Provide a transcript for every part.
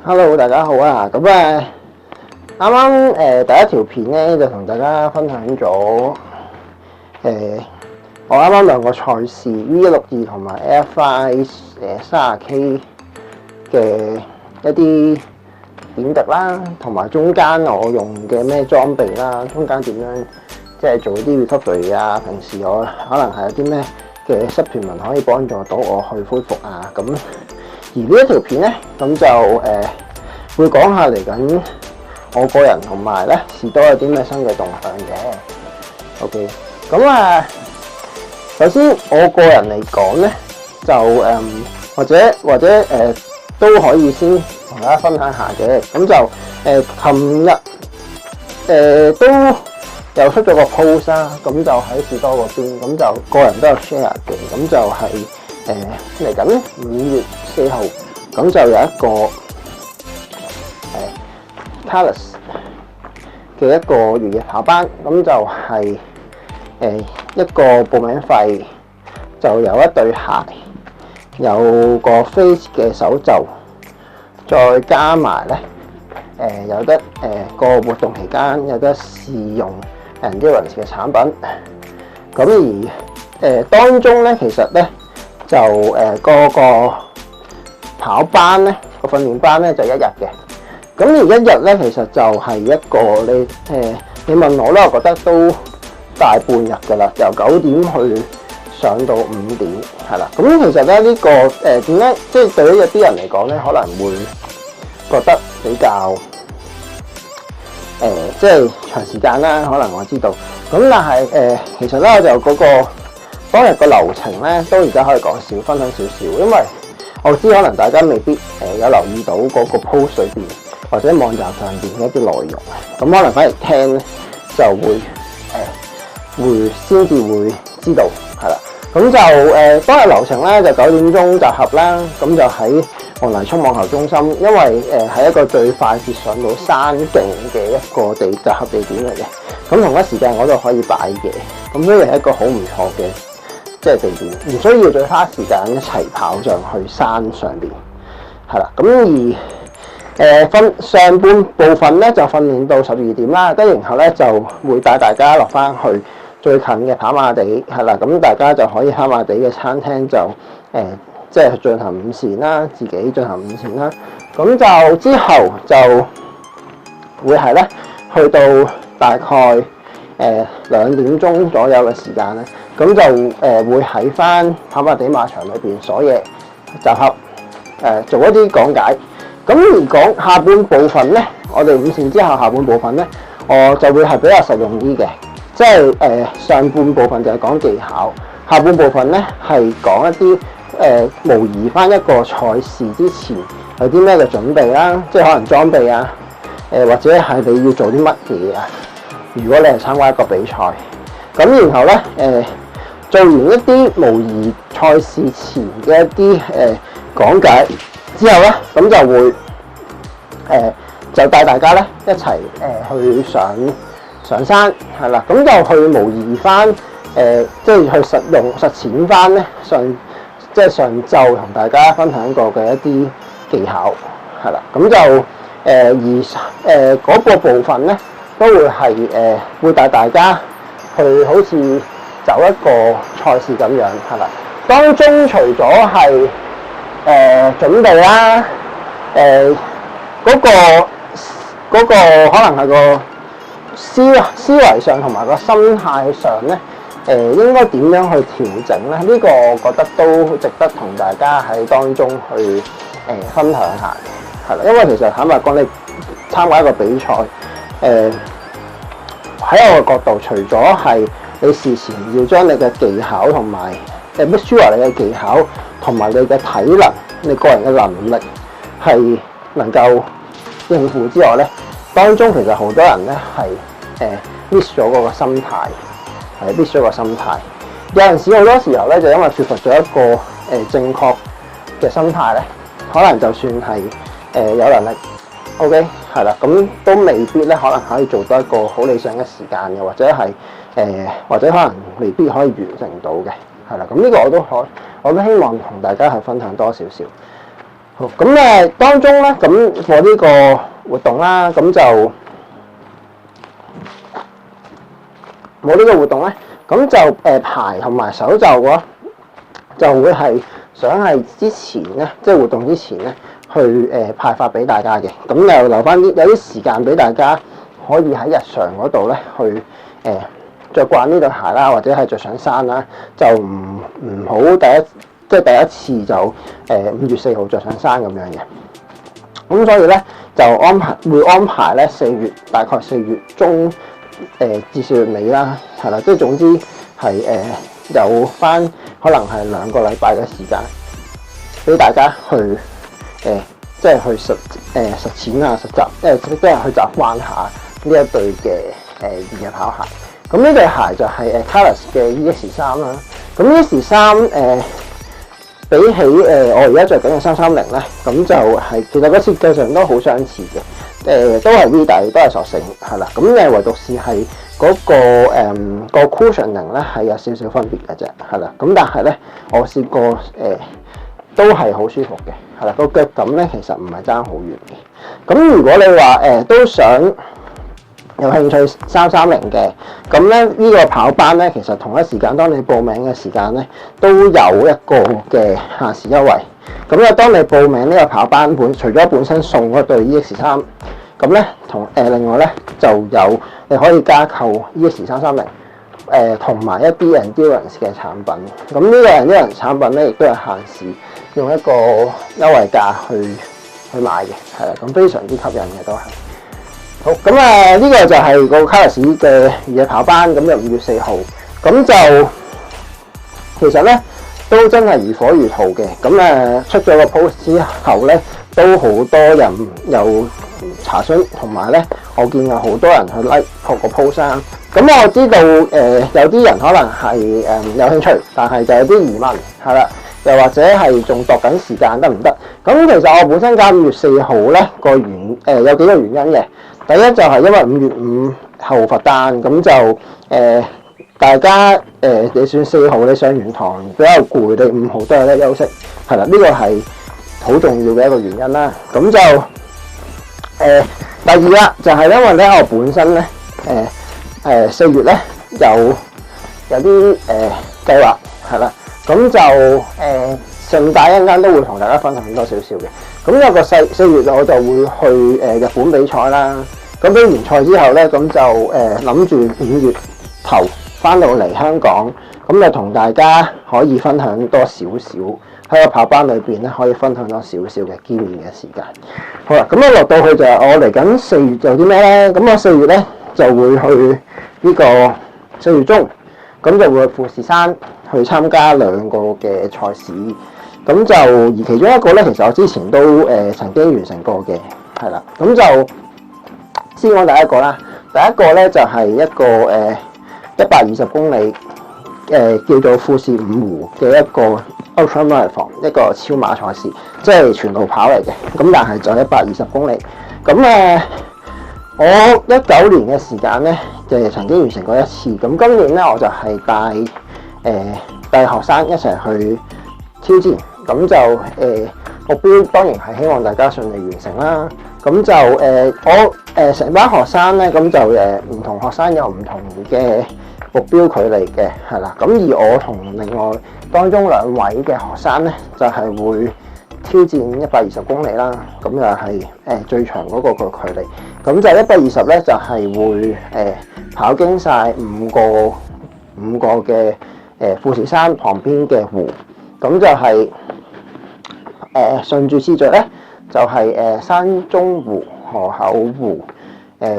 Hello，大家好啊！咁啱啱第一條片咧就同大家分享咗我啱啱兩個賽事 V162同埋 AFI 30K 嘅一啲點滴啦，同埋中間我用嘅咩裝備啦，中間點樣即係做啲 recovery 啊，平時我可能係有啲咩嘅supplement可以幫助到我去恢復啊咁。而呢一條片咧，咁就會講下嚟緊我個人同埋咧士多有啲咩新嘅動向嘅。OK， 咁首先我個人嚟講咧，就或者都可以先同大家分享下嘅。咁就琴日都又出咗個 post 啦，咁就喺士多嗰邊，咁就個人都有 share 嘅。咁就係嚟緊5月4號，咁就有一個Talus 嘅一個越野跑班，咁就係一個報名費，就有一對鞋，有個 Face 嘅手袖，再加埋咧有得個活動期間有得試用 Endurance 嘅產品。咁而當中咧，其實咧就個跑班咧個訓練班咧就1日嘅。咁而1日咧，其實就係一個你問我咧，我覺得都大半日㗎啦，由9點去上到5點，係啦。咁其實咧呢個點解即係對於有啲人嚟講咧，可能會覺得比較即係長時間啦，可能我知道。咁但係其實咧我就嗰個當日個流程咧，都而家可以講少分享少少，因為我知可能大家未必有留意到嗰個 post 裏邊，或者網站上邊嘅一啲內容，咁可能反而聽咧就會先至會知道，係啦。咁就當日流程咧就9點鐘集合啦，咁就喺黃泥涌網球中心，因為係一個最快捷上到山徑嘅一個集合地點嚟嘅。咁同一時間我都可以擺嘢，咁所以係一個好唔錯嘅即係地點，唔需要再花時間一齊跑上去山上邊，係啦。咁而上半部分咧就訓練到12點啦，跟住然後咧就會帶大家落翻去最近嘅跑馬地，係啦，咁大家就可以跑馬地嘅餐廳就即係進行午膳啦，自己進行午膳啦。咁就之後就會係咧去到大概2點鐘左右嘅時間咧，咁就會喺翻跑馬地馬場裏邊所嘢集合做一啲講解。咁而講下半部分咧，我哋午膳之後下半部分咧，我就會係比較實用啲嘅，即係上半部分就係講技巧，下半部分咧係講一啲模擬翻一個賽事之前有啲咩嘅準備啦，即係可能裝備啊，或者係你要做啲乜嘢啊？如果你係參加一個比賽，咁然後咧做完一啲模擬賽事前嘅一啲講解之後咧，咁就會就帶大家咧一齊去上山，係啦，咁就去模擬翻即係去實踐翻咧即係上晝同大家分享過嘅一啲技巧，係啦，咁就而嗰個部分咧都會係會帶大家去好似走一個賽事咁樣，係啦。當中除咗係準備啦，嗰個可能係個思維上同埋個心態上咧，應該點樣去調整咧？呢個我覺得都值得同大家喺當中去分享下，係啦。因為其實坦白講，你參加一個比賽，喺我嘅角度，除咗係你事前要將你嘅技巧同埋make sure你嘅技巧同埋你嘅體能，你個人嘅能力係能夠應付之外咧，當中其實好多人咧係miss 咗嗰個心態，係 miss 咗個心態。有陣時好多時候咧，就因為缺乏咗一個正確嘅心態咧，可能就算係有能力 ，OK 係啦，咁都未必咧可能可以做到一個好理想嘅時間嘅，或者係或者可能未必可以完成到嘅，係啦。咁呢個我都希望同大家係分享多少少。好，咁當中咧，咁我呢個活動啦，咁就我呢個活動咧，咁就排同埋手袖嘅話，就會係想係之前咧，即係活動之前咧，去派發俾大家嘅。咁又留翻有啲時間俾大家可以喺日常嗰度咧去著慣呢對鞋啦，或者係着上山啦，就唔好第一次就5月4號着上山咁樣嘅。咁所以咧就會安排咧大概4月中至4月尾啦，係啦，即係總之係有翻可能係2個禮拜嘅時間俾大家去即係去實踐啊、實習，即係去習慣下呢一對嘅越野跑鞋。咁呢對鞋就係Carlos 嘅 EX3啦。咁 EX3比起我而家着緊嘅330咧，咁就係其實個設計上都好相似嘅，都係 V 底，都係索繩，係啦。咁唯獨是係嗰個cushioning咧係有少少分別嘅啫，係啦。咁但係咧，我試過都係好舒服嘅，係啦。個腳感咧其實唔係爭好遠嘅。咁如果你話都想有興趣330嘅，咁咧呢個跑班咧，其實同一時間當你報名嘅時間咧，都有一個嘅限時優惠。咁咧，當你報名呢個跑班除咗本身送嗰對 EX3，咁咧另外咧就有你可以加購 EX330，同埋一啲 endurance 嘅產品。咁呢個 endurance 產品咧，亦都係限時用一個優惠價去買嘅，係啦，咁非常之吸引嘅都係。好，咁呢個就係個 Carlos 嘅越野跑班，咁就5月4號，咁就其實咧都真係如火如荼嘅。咁出咗個 post 之後咧，都好多人有查詢，同埋咧我見有好多人去 like 個 post 啦。咁我知道有啲人可能係有興趣，但係就有啲疑問，係啦，又或者係仲度緊時間得唔得？咁其實我本身揀5月4號咧有幾個原因嘅。第一就係因為5月5號佛誕，咁就大家你算4號你上完堂比較攰，你5號都有得休息，係啦，呢個係好重要嘅一個原因啦。咁就第二啦，就係因為咧我本身咧4月咧有啲計劃，係啦，咁就順帶一間都會同大家分享多少少嘅。咁有個4月我就會去日本比賽啦。咁比完賽之後咧，咁就諗住5月頭翻到嚟香港，咁就同大家可以分享多少少喺個跑班裏邊咧，可以分享多少少嘅經驗嘅時間。好啦，咁一落到去就係我嚟緊4月做啲咩咧？咁我4月咧就會去呢個4月中，咁就會去富士山去參加2個嘅賽事。咁就而其中一個咧，其實我之前都曾經完成過嘅，係啦。咁就先講第一個啦。第一個咧就係一個120公里叫做富士五湖嘅一個 Ultra Marathon， 一個超馬賽事，即係全路跑嚟嘅。咁但係就120公里。咁我19年嘅時間咧，就曾經完成過一次。咁今年咧，我就係帶學生一齊去挑戰。咁就目標當然係希望大家順利完成啦。咁就我成班學生咧，咁就唔同學生有唔同嘅目標距離嘅，係啦。咁而我同另外當中2位嘅學生咧，就係會挑戰120公里啦。咁又係最長嗰個距離。咁就120咧，就係會跑經晒5個嘅富士山旁邊嘅湖。咁就係順住次序咧，就係山中湖、河口湖，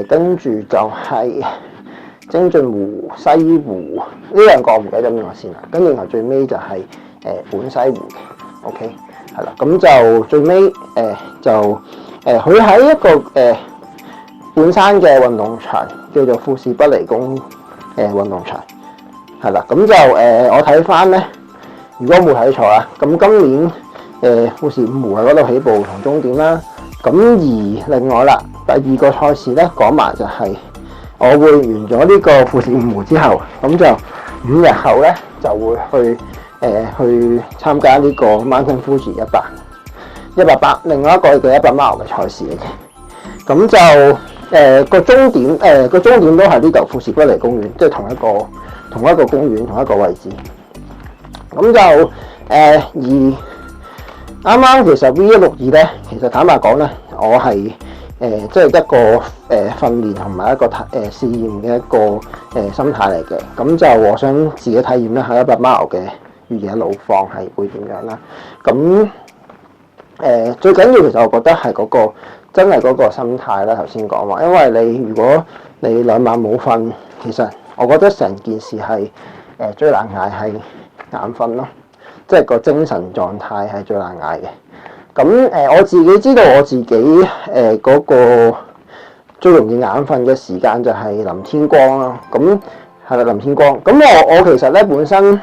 跟住就係精進湖、西湖呢2個，唔記得咗邊個先啦。跟住然後最尾就係本西湖嘅 ，OK 係啦。咁就最尾佢喺一個半山嘅運動場叫做富士北離宮運動場，係啦。咁就我睇翻咧，如果冇睇錯啊，咁今年富士五湖喺嗰度起步同終點啦。咁而另外啦，第2個賽事咧講埋就係我會完咗呢個富士五湖之後，咁就5日後咧就會去參加呢個 Mountain Fuji 100。100巴，另外一個嘅100 mile 嘅賽事嚟嘅。咁就個終點都係呢度富士北梨公園，即係同一個公園同一個位置。咁就而啱啱其實 V162咧，其實坦白講咧，我係即係一個訓練同埋一個試驗嘅一個心態嚟嘅。咁就我想自己體驗咧，喺100 mile 嘅越野路況係會點樣啦。咁最緊要其實我覺得係嗰個真係嗰個心態啦。頭先講話，因為如果你2晚冇瞓，其實我覺得成件事係最難捱係眼瞓咯，即係個精神狀態係最難捱嘅。咁我自己知道我自己嗰個最容易眼瞓嘅時間就係臨天光啦。咁係啦，臨天光。咁我其實咧本身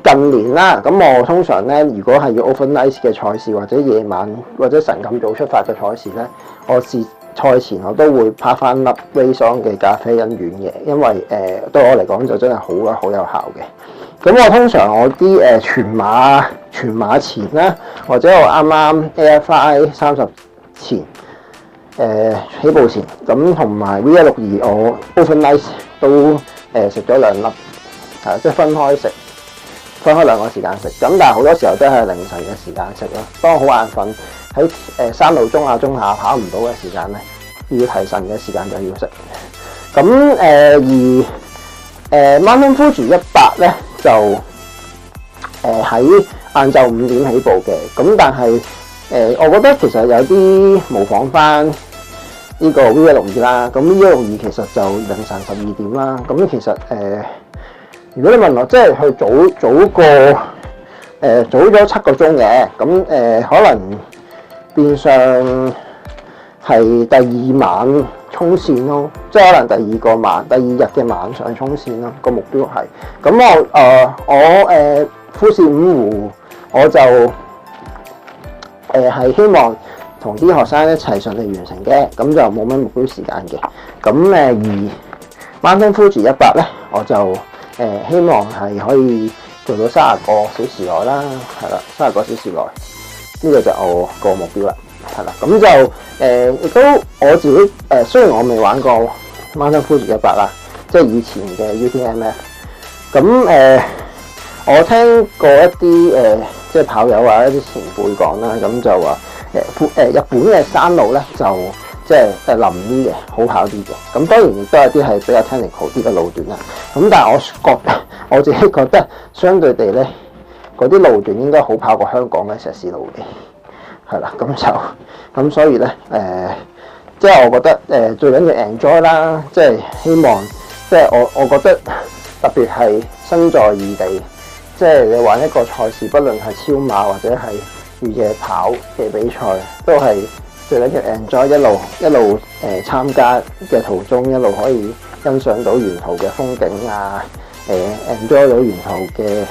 近年啦，咁我通常咧，如果係要 overnight 嘅賽事或者夜晚或者晨咁早出發嘅賽事咧，我賽前我都會拍翻粒 Race On 嘅咖啡因軟嘢，因為對我嚟講就真係好有效嘅。咁我通常我啲全馬前啦，或者我啱啱 AFI 30前起步前，咁同埋 V162我 overnight 都食咗2粒，即係分開2個時間食。咁但係好多時候都係凌晨嘅時間食咯。當我好眼瞓喺山路中下跑唔到嘅時間咧，要提神嘅時間就要食。咁而Mountain Fuji 100咧就喺晏晝5點起步嘅。咁但係我覺得其實有啲模仿翻呢個 V162啦。咁 V162其實就凌晨12點啦。咁其實如果你問我，即係佢早咗7個鐘嘅，咁可能變相係第2晚衝線咯，即係可能第二日嘅晚上衝線咯。個目標係咁我富士5湖我就係希望同啲學生一齊順利完成嘅，咁就冇乜目標時間嘅。咁而 Mountain Fuji 100咧，我就希望係可以做到30個小時內啦，係啦，30個小時內，呢個就我個目標啦，係啦。咁就亦都我自己雖然我未玩過 Mountain Fuji 100啦，即係以前嘅 UTMF。咁我聽過一啲即係跑友啊，一啲前輩講啦，咁就話日本嘅山路咧就即係腍啲嘅，好跑啲嘅。咁當然亦都有啲係比較 technical 啲嘅路段啦。咁但係我自己覺得相對地咧，嗰啲路段應該好跑過香港嘅石屎路嘅，係啦。咁所以咧即係我覺得最緊要 enjoy 啦，即係希望即係我覺得特別係身在異地，即係你玩一個賽事，不論係超馬或者係越野跑嘅比賽，都係最緊要 enjoy 一路參加嘅途中，一路可以欣賞到沿途嘅風景啊，enjoy 到沿途嘅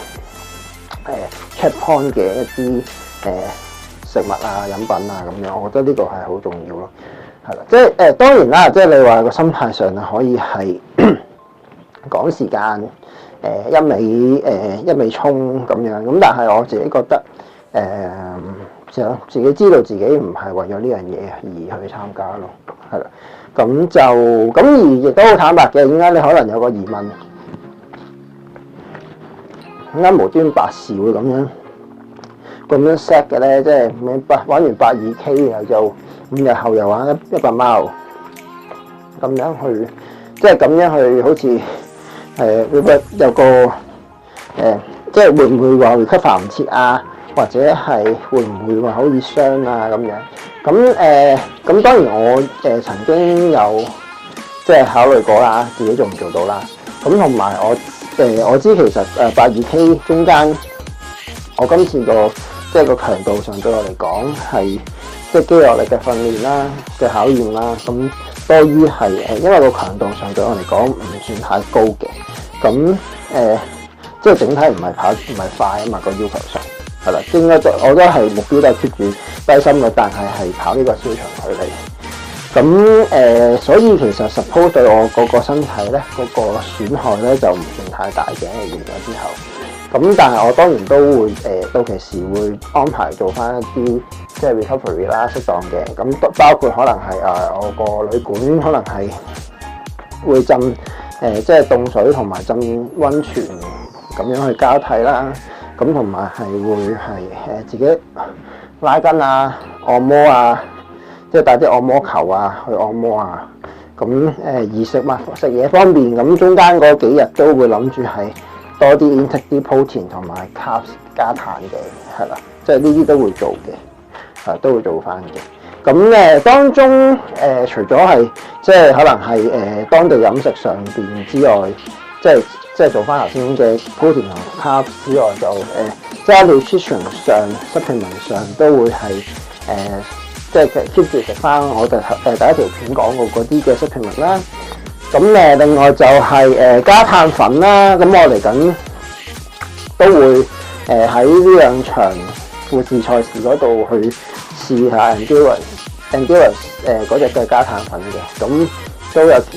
checkpoint 嘅一啲食物啊、飲品啊咁樣，我覺得呢個係好重要咯，係啦，即係當然啦，即係你話個心態上啊，可以係趕時間。一味衝咁樣，咁但係我自己覺得就自己知道自己唔係為咗呢樣嘢而去參加咯，係啦，咁而亦都好坦白嘅，點解你可能有個疑問，點解無端白事會咁樣 set 嘅咧？即係玩完82K 然後就5日後又玩100 mile，咁樣去，即係咁樣去好似。會唔會有個即係會唔會話recover唔切啊？或者係會唔會話好易傷啊咁樣？咁當然我曾經有即係考慮過啦，自己做唔做到啦。咁同埋我知其實82K 中間，我今次即係個強度上對我嚟講係即係肌肉力嘅訓練啦嘅考驗啦，咁多於係因為個強度上對我嚟講唔算太高嘅，咁即係整體唔係快啊嘛，個要求上係啦，應該我都係目標都係 keep 住低心率，但係跑呢個超長距離。咁所以其實 suppose 對我嗰個身體咧嗰個損害咧就唔算太大嘅，完咗之後。咁但係我當然都會到期時會安排做翻一啲即係 recovery 啦，適當嘅。咁包括可能係我個旅館可能係會浸即係凍水同埋浸溫泉咁樣去交替啦。咁同埋係會係自己拉筋啊、按摩啊，即係帶啲按摩球啊去按摩啊。咁而食嘢方面，咁中間嗰幾日都會諗住係多啲 intake 啲 protein 同埋 carbs 加碳嘅，係啦，即係呢啲都會做嘅，都會做翻嘅。咁當中除咗係即係可能係當地飲食上邊之外，即係做翻頭先嘅 protein 同 carbs 之外，就即係 nutrition 上 supplement 上都會係即係 keep 住食翻我哋第一條片講過嗰啲嘅 supplement 啦。咁另外就係加碳粉啦。咁我嚟緊都會喺呢兩場富士賽事嗰度去試下 Endurance 嗰隻嘅加碳粉嘅。咁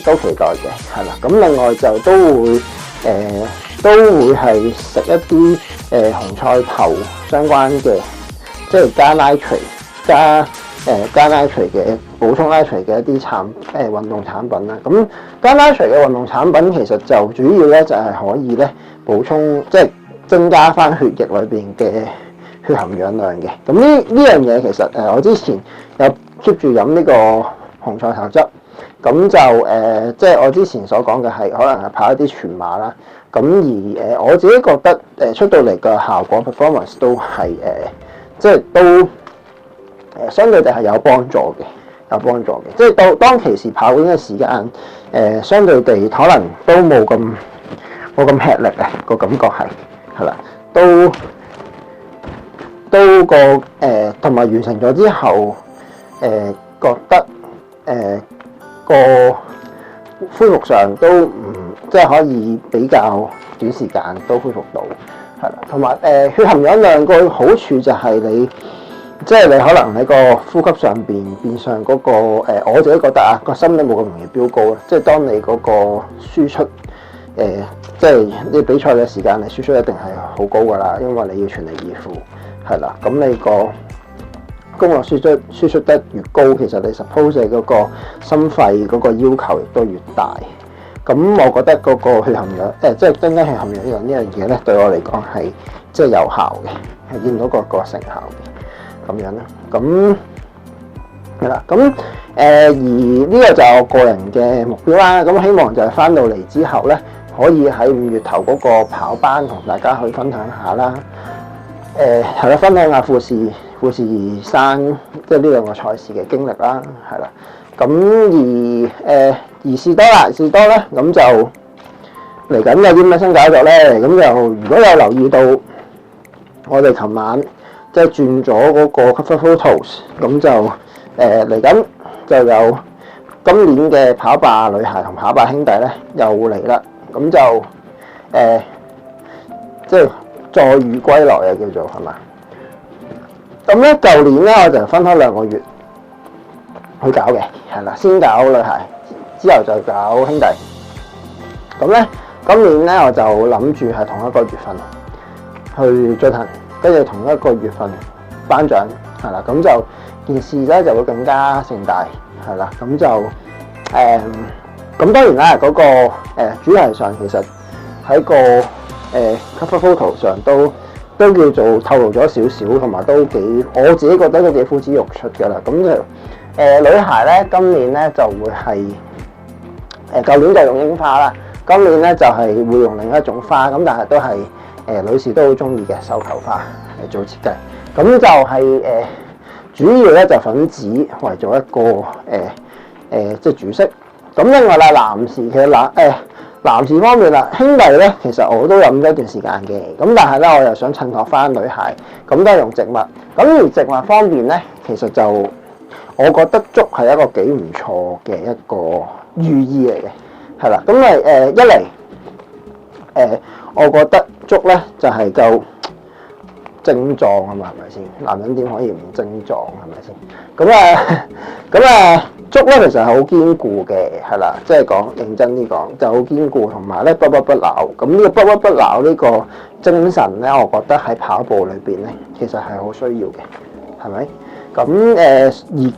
都期待嘅，係啦。咁另外就都會係食一啲紅菜頭相關嘅，即係加 nitrate 加 nitrate 嘅補充 nitrate 嘅一啲運動產品啦。咁加 nitrate 嘅運動產品其實就主要咧就係可以咧補充，即係增加翻血液裏邊嘅血含氧量嘅。咁呢樣嘢其實我之前有 keep 住飲呢個紅菜頭汁，咁就即係我之前所講嘅係可能係跑一啲全馬啦。咁而我自己覺得出到嚟嘅效果 performance 都係即係都相對地係有幫助嘅，即係當其時跑緊嘅時間，相對地可能都冇咁吃力啊，個感覺係啦，都同埋完成咗之後，覺得個恢復上都唔即係可以比較短時間都恢復到，係啦，同埋血含氧量個好處就係即係你可能喺個呼吸上邊變相嗰個我自己覺得個心率冇咁容易飆高啦。即係當你嗰個輸出即係你比賽嘅時間，你輸出一定係好高噶啦，因為你要全力以赴，係啦。咁你個功率輸出得越高，其實你 suppose 你嗰個心肺嗰個要求亦都越大。咁我覺得嗰個血含氧即係增加血含氧呢樣嘢咧，對我嚟講係即係有效嘅，係見到個成效嘅。咁樣啦，咁係啦，咁而呢個就係我個人嘅目標啦。咁希望就係翻到嚟之後咧，可以喺5月頭嗰個跑班同大家去分享下啦。係啦，分享下富士山即係呢兩個賽事嘅經歷啦，係啦。咁而士多咧，咁就嚟緊有啲咩新搞作咧？咁就如果有留意到我哋琴晚即係轉咗嗰個 cover photos，咁就嚟緊就有今年嘅跑吧女孩同跑吧兄弟咧又嚟啦，咁就即係載譽歸來啊，叫做係嘛？咁咧舊年咧我就分開2個月去搞嘅，係啦，先搞女孩，之後就搞兄弟。咁咧今年咧我就諗住係同一個月份去進行。跟住同一個月份頒獎，係啦，咁就件事咧就會更加盛大，係啦，咁就咁當然啦，嗰個主題上其實喺個cover photo 上都叫做透露咗少少，同埋都幾我自己覺得都幾呼之欲出㗎啦。咁就女孩咧今年咧就會係舊年就用櫻花啦，今年咧就係會用另一種花，咁但係都係。女士都好中意嘅繡球花嚟做設計，咁就係主要咧就粉紫為咗一個即係主色。咁另外啦，男士其實男士方面啦，兄弟咧其實我都飲咗一段時間嘅，咁但係咧我又想襯托翻女孩，咁都係用植物。咁而植物方面咧，其實就我覺得竹係一個幾唔錯嘅一個寓意嚟嘅，係啦。咁一嚟我覺得竹咧就係夠精壯啊嘛，係咪先？男人點可以唔精壯係咪先？咁足咧其實係好堅固嘅，係啦，即係講認真啲講就好堅固，同埋咧不屈不撓。咁呢個不屈不撓呢個精神咧，我覺得喺跑步裏邊咧，其實係好需要嘅，係咪？咁而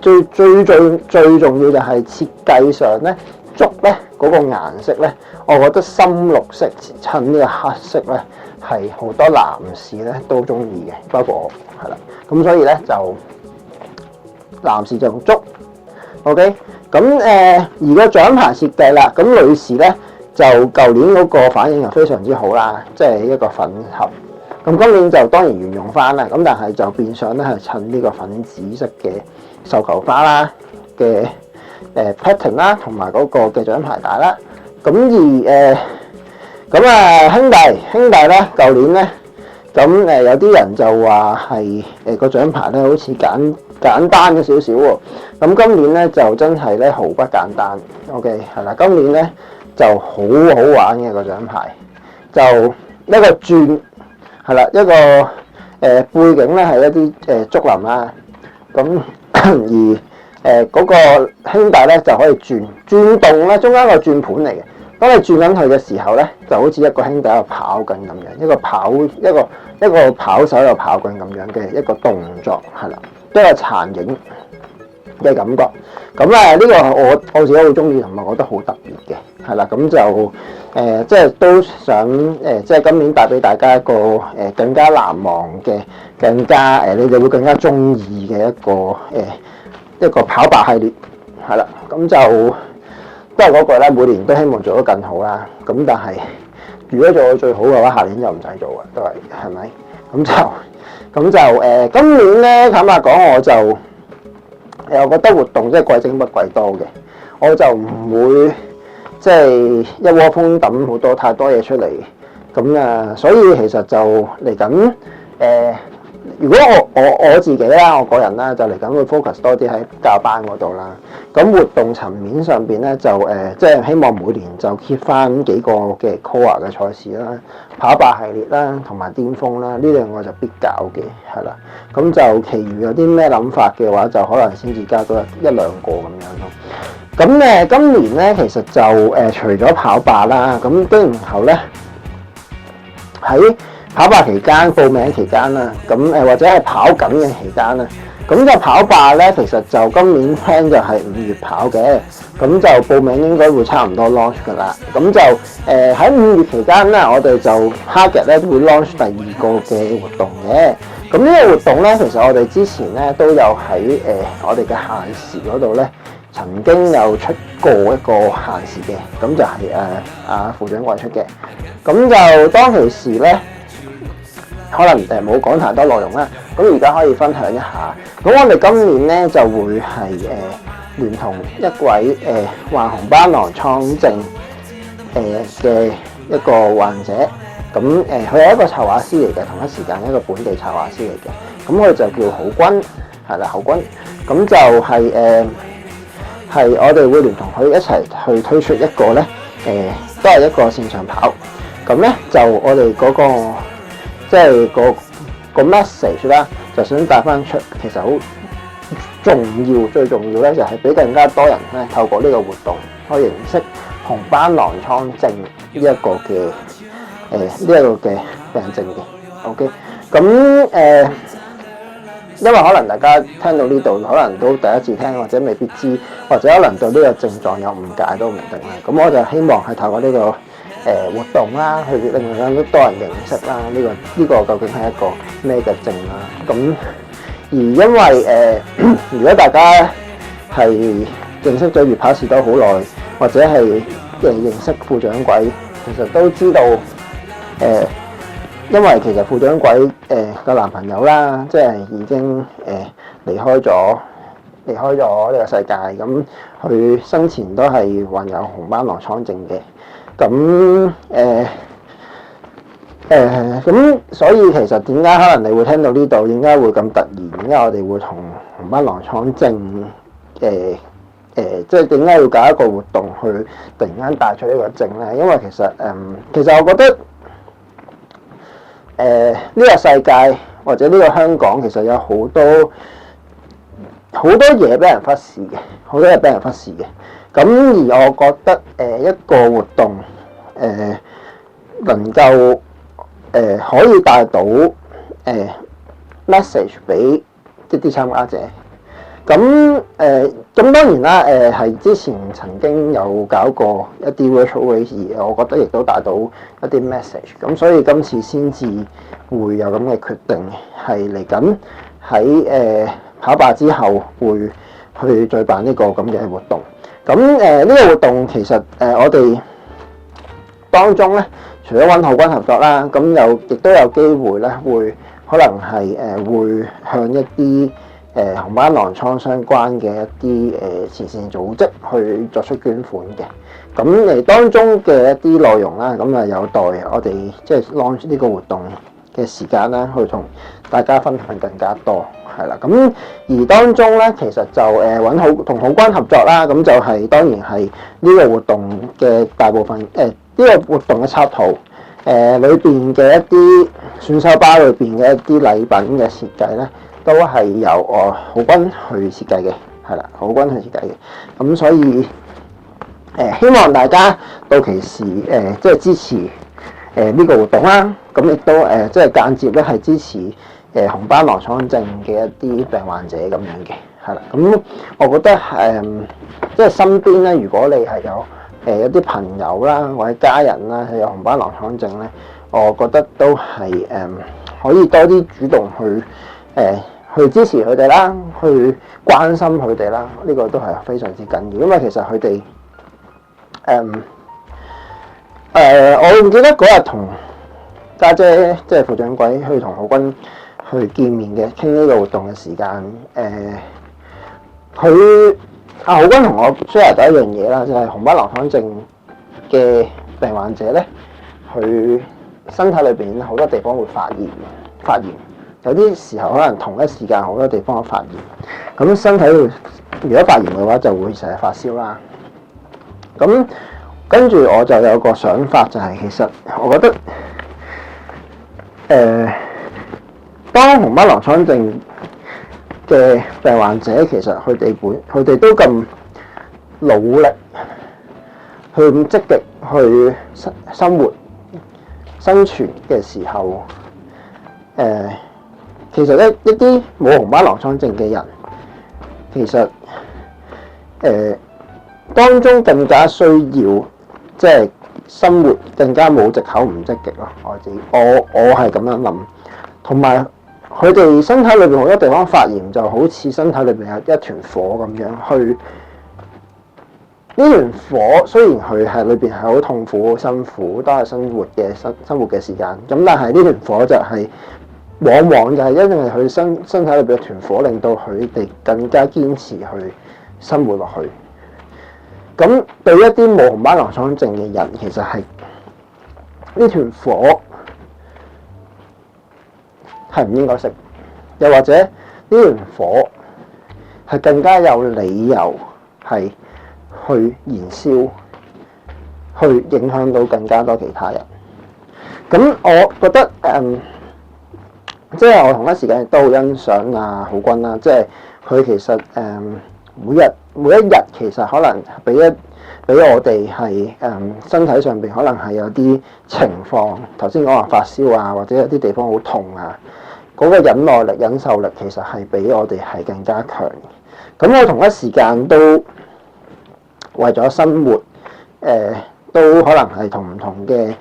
最重要就係設計上咧，足咧嗰個顏色咧，我覺得深綠色襯呢個黑色咧，係好多男士咧都中意嘅，包括我係啦。咁所以咧就男士就用足 ，OK。咁而個獎牌設計啦，咁女士咧就舊年嗰個反應係非常之好啦，即係一個粉盒。咁今年就當然沿用翻啦，咁但係就變相咧係襯呢個粉紫色嘅繡球花啦嘅pattern 啦，同埋嗰個嘅獎牌帶啦。咁兄弟咧，舊年咧，咁有啲人就話係個獎牌咧好似簡單咗少少喎。咁今年咧就真係咧毫不簡單。OK 係啦，今年咧就好好玩嘅個獎牌，就一個轉係啦，一個背景咧係一啲竹林啦。咁而嗰個兄弟咧就可以轉動咧，中間個轉盤嚟嘅。當你轉緊佢嘅時候咧，就好似一個兄弟喺度跑緊咁樣，一個跑手喺度跑緊咁樣嘅一個動作，係啦，一個殘影嘅感覺。咁呢個我自己好中意，同埋我覺得好特別嘅，係啦。咁就即係都想即係今年帶俾大家一個更加難忘嘅，更加你哋會更加中意嘅一個跑吧系列，係啦。咁就都係嗰句啦，每年都希望做得更好啦。咁但係如果做到最好嘅話，下年就唔使做啦，都係咪？咁就今年咧，坦白講，我覺得活動即係貴精不貴多嘅，我就唔會即係一窩蜂抌好多太多嘢出嚟。咁所以其實就嚟緊如果我自己啦，我個人啦，就嚟緊會 focus 多啲喺教班嗰度啦。咁活動層面上邊咧，就即係希望每年就 keep 翻幾個嘅 core 嘅賽事啦，跑吧系列啦，同埋巔峰啦，呢兩個就必搞嘅，係啦。咁就其餘有啲咩諗法嘅話，就可能先至加多一兩個咁樣咯。咁今年咧，其實就除咗跑吧啦，咁跟然後咧喺跑吧期間、報名期間啦，咁或者係跑緊嘅期間啦，咁就跑吧咧，其實就今年 plan 就係5月跑嘅，咁就報名應該會差唔多 launch 㗎啦。咁就喺5月期間咧，我哋就 target 咧會 launch 第2個嘅活動嘅。咁呢個活動咧，其實我哋之前咧都有喺我哋嘅限時嗰度咧，曾經有出過一個限時嘅，咁就係副掌櫃出嘅。咁就當其時咧，可能冇講太多內容啦，咁而家可以分享一下。咁我哋今年咧就會係聯同一位患紅斑狼瘡症嘅一個患者，咁佢係一個策劃師嚟嘅，同一時間一個本地策劃師嚟嘅，咁佢就叫好君，係啦，好君，咁就係我哋會聯同佢一齊去推出一個咧都係一個線上跑，咁咧就我哋嗰個即係個 message 啦，就想帶翻出，其實好重要，最重要咧就係俾更加多人咧透過呢個活動去認識紅斑狼瘡症呢一個嘅病症嘅。OK， 咁因為可能大家聽到呢度，可能都第一次聽，或者未必知，或者可能對呢個症狀有誤解都唔定啦。咁我就希望係透過呢個活動啦，去令更多人認識啦，呢個究竟係一個咩嘅症啦。咁而因為如果大家係認識咗越跑士多好耐，或者係認識副掌櫃，其實都知道因為其實副掌櫃個男朋友啦，即係已經離開咗呢個世界。咁佢生前都係患有紅斑狼瘡症嘅。咁咁所以其實點解可能你會聽到呢度，點解會咁突然？點解我哋會同紅斑狼瘡症即係點解要搞一個活動去突然間帶出呢個症咧？因為其實我覺得呢個世界或者呢個香港其實有好多嘢俾人忽視嘅，好多嘢俾人忽視嘅。咁而我覺得一個活動能夠可以帶到message 俾一啲參加者。咁當然啦，係之前曾經有搞過一啲 virtual race，我覺得亦都帶到一啲 message。咁所以今次先至會有咁嘅決定，係嚟緊喺跑罷之後會去再辦呢個咁嘅活動。咁呢個活動其實我哋當中咧，除咗揾浩君合作啦，咁亦都有機會咧，會可能係會向一啲紅斑狼瘡相關嘅一啲慈善組織去作出捐款嘅。咁當中嘅一啲內容啦，咁有待我哋即係 launch 呢個活動嘅時間啦，去同大家分享更加多，係啦。咁而當中咧，其實就揾同浩君合作啦，咁就係當然係呢個活動嘅大部分呢個活動嘅插圖裏邊嘅一啲選手包裏邊嘅一啲禮品嘅設計咧，都係由浩君去設計嘅，係啦，浩君去設計嘅。咁所以希望大家到期時即係支持呢個活動啦。咁亦都即係間接咧係支持紅斑狼瘡症嘅一啲病患者咁樣嘅，係啦。咁我覺得即係身邊咧，如果你係有一啲朋友啦或者家人啦係有紅斑狼瘡症咧，我覺得都係可以多啲主動去支持佢哋啦，去關心佢哋啦。呢個都係非常之緊要，因為其實佢哋我唔記得嗰日同家姐即係副掌櫃去同浩君去見面嘅，傾呢個活動嘅時間，浩君同我 share 到一樣嘢啦，就係紅斑狼瘡症嘅病患者咧，佢身體裏邊好多地方會發炎，有啲時候可能同一時間好多地方都發炎，咁身體如果發炎嘅話，就會成日發燒啦。咁跟住我就有個想法，就係其實我覺得當紅斑狼瘡症嘅病患者，其實佢哋都咁努力去咁積極去生活生存嘅時候，其實咧一啲冇紅斑狼瘡症嘅人，其實當中更加需要即係生活更加冇藉口唔積極咯。我係咁樣諗，同埋佢哋身體裏邊好多地方發炎，就好似身體裏邊有一團火咁樣。呢團火雖然佢係裏邊係好痛苦、好辛苦，都係生活嘅時間。咁但係呢團火就係往往就係因為佢身體裏邊嘅團火，令到佢哋更加堅持去生活落去。咁對一啲冇紅斑狼瘡症嘅人，其實係呢團火係唔應該熄，又或者呢團火係更加有理由係去燃燒，去影響到更加多其他人。咁我覺得即係我同一時間亦都好欣賞浩君啦，即係佢其實每一日其實可能俾我哋係身體上邊可能係有啲情況，頭先講話發燒啊，或者有啲地方好痛啊，嗰個忍耐力、忍受力其實係比我哋係更加強。咁我同一時間都為咗生活，都可能係同唔同嘅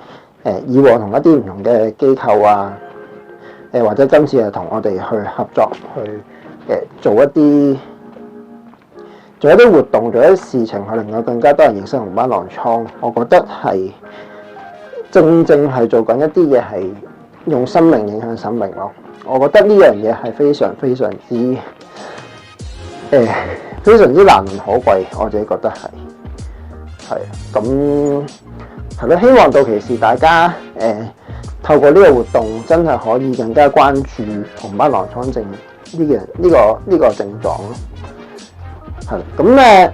以往同一啲唔同嘅機構啊，或者今次係同我哋去合作去做一啲活動，做一啲事情，去令到更加多人認識紅斑狼瘡。我覺得係正係做緊一啲嘢，係用生命影響生命咯。我覺得呢樣嘢係非常之難能可貴，我自己覺得係咁係咯。希望到期時大家透過呢個活動，真係可以更加關注紅斑狼瘡症呢個症狀咯。係咁呢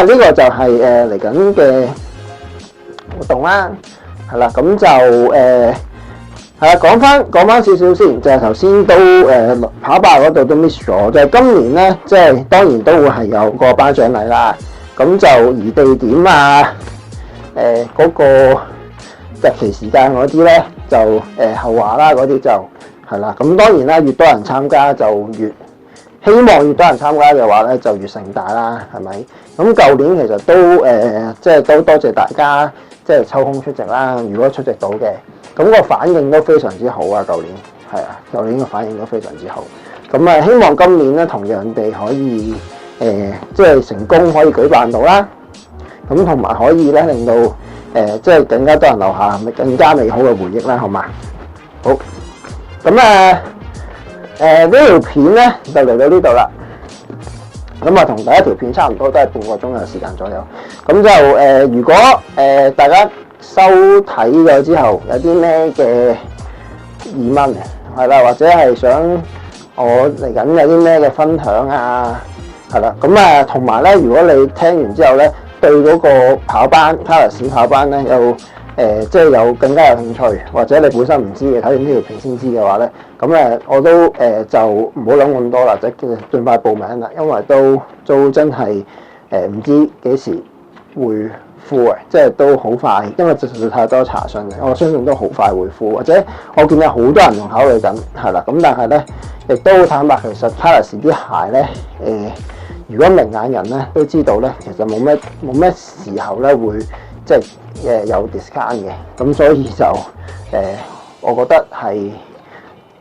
個就係嚟緊嘅活動啦。係啦，咁就係啦，講翻少少先，就係頭先都跑霸嗰度都 miss 咗，就係今年咧，即係當然都會係有個頒獎禮啦。咁就而地點啊，嗰個日期時間嗰啲咧，就後話啦，嗰啲就係啦。咁當然啦，越多人參加就越希望越多人參加嘅話咧，就越盛大啦，係咪？咁舊年其實都即係都多謝大家即係抽空出席啦。如果出席到嘅，咁個反應都非常之好啊！舊年係啊，舊年個反應都非常之好。咁啊，希望今年咧同樣地可以即係成功可以舉辦到啦。咁同埋可以咧令到即係更加多人留下更加美好嘅回憶啦，好嘛？好，咁呢條片咧就嚟到呢度啦。咁啊，同第一條片差唔多，都係半個鐘嘅時間左右。咁就如果大家收睇咗之後有啲咩嘅疑問係啦，或者係想我嚟緊有啲咩嘅分享啊，係啦，咁啊同埋咧，如果你聽完之後咧，對嗰個跑班Palace跑班咧有即係有更加有興趣，或者你本身唔知嘅，睇完呢條片先知嘅話咧，咁我都就唔好諗咁多啦，即係盡快報名啦，因為都真係唔知幾時會full嘅，即係都好快，因為實在太多查詢嘅，我相信都好快會full，或者我見有好多人仲考慮緊，係啦，咁但係咧亦都坦白，其實 Palace 啲鞋咧如果明眼人咧都知道咧，其實冇咩時候咧會即係有 discount 嘅，咁所以就我覺得係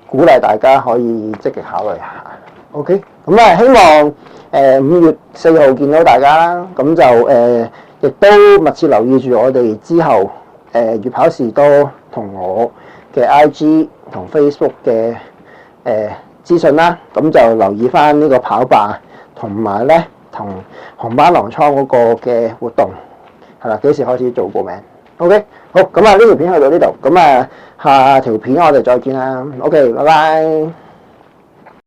鼓勵大家可以積極考慮下。OK， 咁希望5月4號見到大家啦，咁就亦都密切留意住我哋之後越跑士多同我嘅 IG 同 Facebook 嘅資訊啦，咁就留意翻呢個跑霸同埋咧同紅斑狼瘡嗰個嘅活動係啦，幾時開始做報名 ？OK， 好，咁呢條片去到呢度，咁下條片我哋再見啦。OK，拜拜。